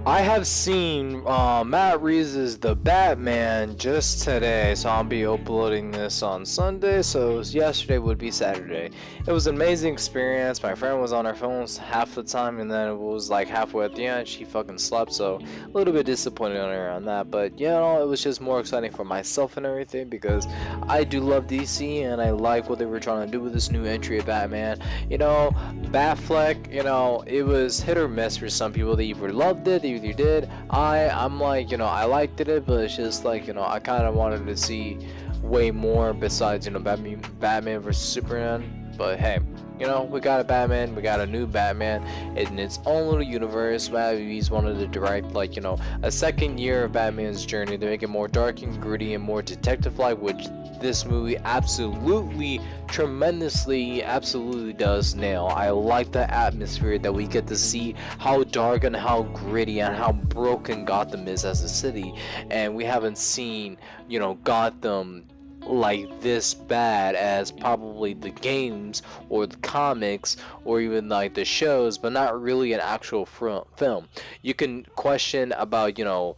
I have seen Matt Reeves' The Batman just today, so I'll be uploading this on Sunday, so yesterday would be Saturday. It was an amazing experience. My friend was on her phones half the time, and then it was like halfway at the end, she fucking slept, so a little bit disappointed on her on that, but you know, it was just more exciting for myself and everything, because I do love DC, and I like what they were trying to do with this new entry of Batman. You know, Batfleck, you know, it was hit or miss for some people. They either loved it, they either did. I'm like, you know, I liked it, but it's just like, you know, I kind of wanted to see way more besides, you know, Batman versus Superman. But hey, you know, we got a Batman, we got a new Batman in its own little universe. He's wanted to direct, like, you know, a second year of Batman's journey to make it more dark and gritty and more detective-like, which this movie absolutely, tremendously, absolutely does nail. I like the atmosphere that we get to see how dark and how gritty and how broken Gotham is as a city, and we haven't seen, you know, Gotham like this bad as probably the games or the comics or even like the shows, but not really an actual film. You can question about, you know,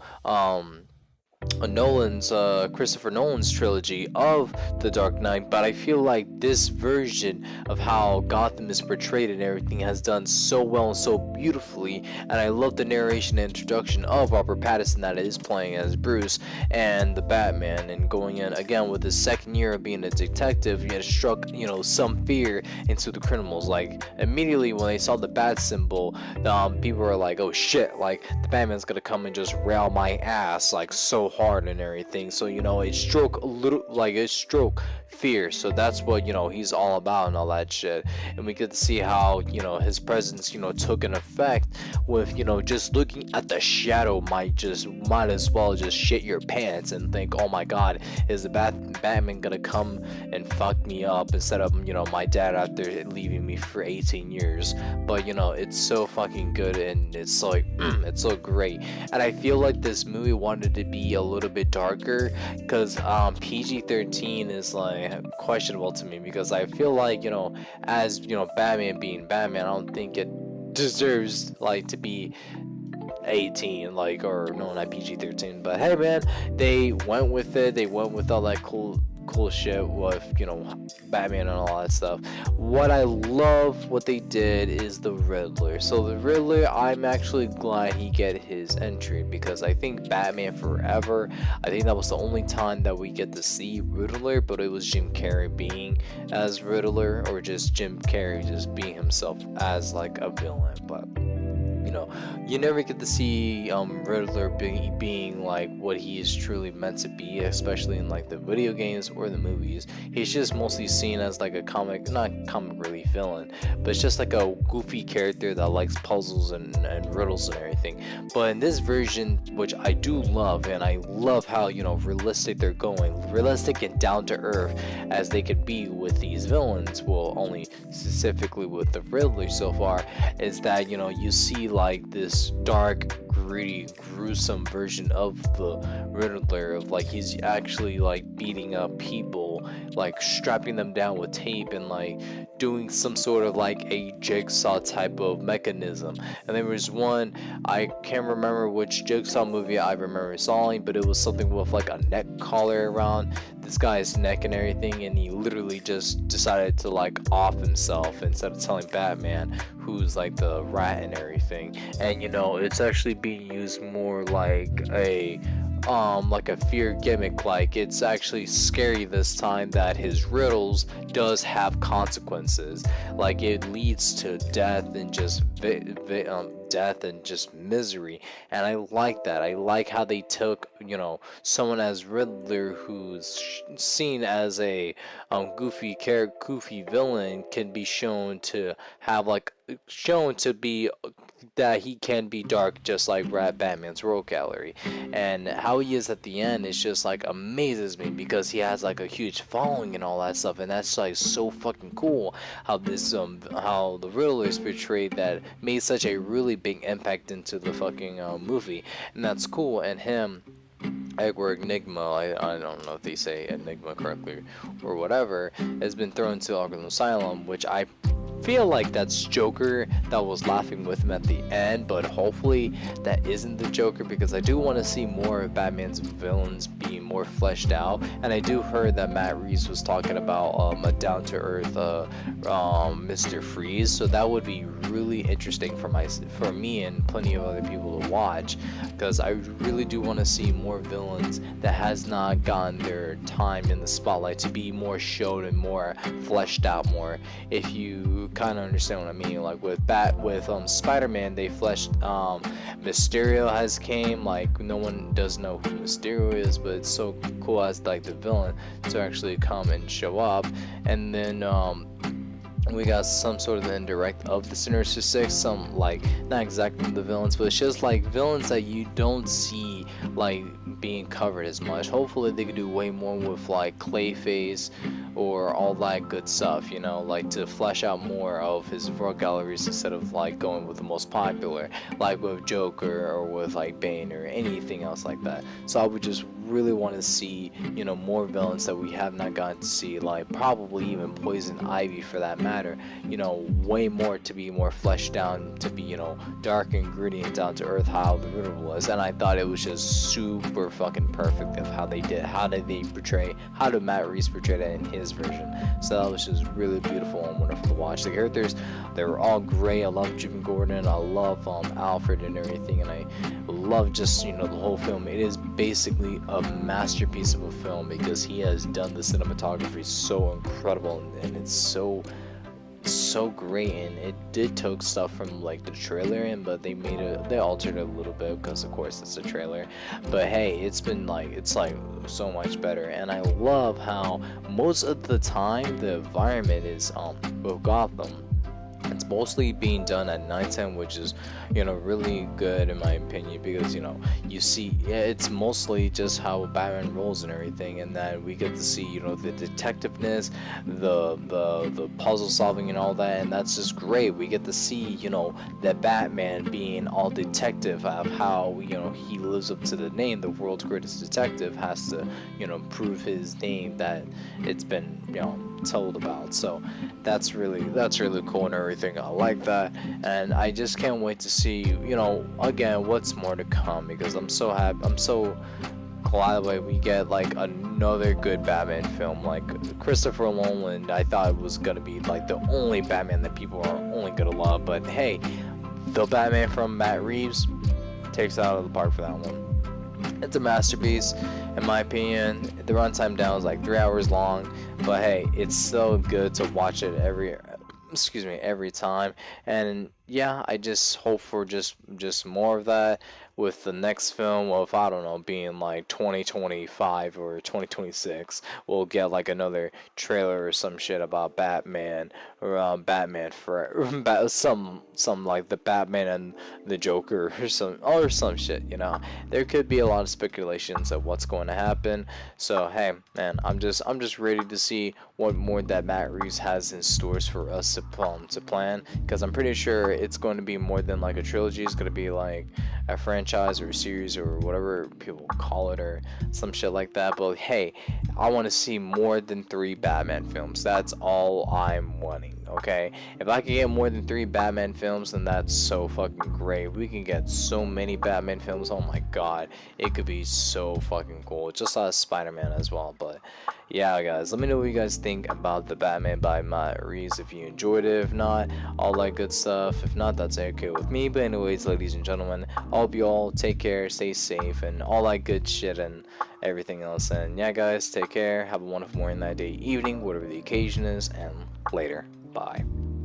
Christopher Nolan's trilogy of The Dark Knight, but I feel like this version of how Gotham is portrayed and everything has done so well and so beautifully, and I love the narration and introduction of Robert Pattinson that is playing as Bruce and the Batman, and going in again with his second year of being a detective, he had struck, you know, some fear into the criminals. Like immediately when they saw the bat symbol, people were like, oh shit, like the Batman's gonna come and just rail my ass like so hard and everything. So, you know, it stroke a little, like it stroke fear. So that's what, you know, he's all about and all that shit. And we get to see how, you know, his presence, you know, took an effect with, you know, just looking at the shadow might as well just shit your pants and think, oh my god, is the Batman gonna come and fuck me up instead of, you know, my dad after leaving me for 18 years. But, you know, it's so fucking good, and it's like it's so great. And I feel like this movie wanted to be a little bit darker, because PG-13 is like questionable to me, because I feel like, you know, as you know, Batman being Batman, I don't think it deserves like to be 18, like, or no, not PG-13. But hey man, they went with it, they went with all that cool shit with, you know, Batman and all that stuff. What I love what they did is the Riddler. So the Riddler, I'm actually glad he get his entry, because I think Batman Forever, I think that was the only time that we get to see Riddler, but it was Jim Carrey being as Riddler, or just Jim Carrey just being himself as like a villain. But you know, you never get to see Riddler being like what he is truly meant to be, especially in like the video games or the movies. He's just mostly seen as like a not comic relief villain, but it's just like a goofy character that likes puzzles and riddles and everything. But in this version, which I do love, and I love how, you know, realistic they're going, realistic and down to earth as they could be with these villains, well, only specifically with the Riddler so far, is that, you know, you see like this dark, gritty, gruesome version of the Riddler, of like he's actually like beating up people, like strapping them down with tape and like doing some sort of like a jigsaw type of mechanism. And there was one, I can't remember which Jigsaw movie I remember seeing, but it was something with like a neck collar around this guy's neck and everything, and he literally just decided to like off himself instead of telling Batman, who's like the rat and everything. And you know, it's actually being used more like a fear gimmick. Like, it's actually scary this time that his riddles does have consequences. Like, it leads to death and just death and just misery. And I like that. I like how they took, you know, someone as Riddler, who's seen as a goofy villain, can be shown to have like shown to be that he can be dark, just like Batman's Rogue Gallery. And how he is at the end is just like amazes me, because he has like a huge following and all that stuff, and that's like so fucking cool how this how the Riddler is portrayed, that made such a really big impact into the fucking movie. And that's cool. And him, Edward Enigma, I don't know if they say Enigma correctly or whatever, has been thrown to Arkham Asylum, which I feel like that's Joker that was laughing with him at the end, but hopefully that isn't the Joker, because I do want to see more of Batman's villains being more fleshed out. And I do heard that Matt Reeves was talking about a down-to-earth Mr. Freeze, so that would be really interesting for me and plenty of other people to watch, because I really do want to see more villains that has not gotten their time in the spotlight to be more showed and more fleshed out more. If you kind of understand what I mean, like with Spider-Man, they fleshed Mysterio has came, like no one does know who Mysterio is, but it's so cool as like the villain to actually come and show up. And then we got some sort of the indirect of the Sinister Six, some like not exactly the villains, but it's just like villains that you don't see like being covered as much. Hopefully they could do way more with like Clayface or all that good stuff, you know, like to flesh out more of his rogue galleries instead of like going with the most popular, like with Joker or with like Bane or anything else like that. So I would just really want to see, you know, more villains that we have not gotten to see, like probably even Poison Ivy for that matter, you know, way more to be more fleshed down, to be, you know, dark and gritty and down to earth how the riddle was. And I thought it was just super fucking perfect of how they did, how did Matt Reeves portray that in his version. So that was just really beautiful and wonderful to watch. The characters, they were all great. I love Jim Gordon, I love Alfred and everything, and I love just, you know, the whole film. It is basically a masterpiece of a film because he has done the cinematography so incredible, and it's so great. And it did take stuff from like the trailer in, but they altered it a little bit because of course it's a trailer. But hey, it's like so much better. And I love how most of the time the environment is with Gotham, it's mostly being done at nighttime, which is, you know, really good in my opinion, because, you know, you see, it's mostly just how Batman rolls and everything, and then we get to see, you know, the detectiveness, the puzzle solving and all that, and that's just great. We get to see, you know, that Batman being all detective of how, you know, he lives up to the name, the world's greatest detective, has to, you know, prove his name that it's been, you know, told about. So that's really cool and everything. I like that, and I just can't wait to see, you know, again, what's more to come, because I'm so happy, I'm so glad that we get like another good Batman film. Like Christopher Nolan, I thought it was gonna be like the only Batman that people are only gonna love, but hey, the Batman from Matt Reeves takes it out of the park for that one. It's a masterpiece in my opinion. The runtime down is like 3 hours long, but hey, it's so good to watch it every time. And yeah, I just hope for just more of that with the next film of, I don't know, being like 2025 or 2026. We'll get like another trailer or some shit about Batman, or Batman for some like the Batman and the Joker or some shit, you know. There could be a lot of speculations of what's going to happen. So hey man, I'm just ready to see what more that Matt Reeves has in stores for us to plan, because I'm pretty sure it's going to be more than like a trilogy. It's going to be like a franchise or a series or whatever people call it, or some shit like that. But hey, I want to see more than 3 Batman films. That's all I'm wanting. Okay, if I can get more than 3 Batman films, then that's so fucking great. We can get so many Batman films. Oh my god, it could be so fucking cool. Just like Spider-Man as well. But yeah, guys, let me know what you guys think about the Batman by Matt Reeves. If you enjoyed it, if not, all that good stuff. If not, that's okay with me. But anyways, ladies and gentlemen, I hope you all take care, stay safe, and all that good shit and everything else. And yeah, guys, take care. Have a wonderful morning, night, day, evening, whatever the occasion is, and later. Bye.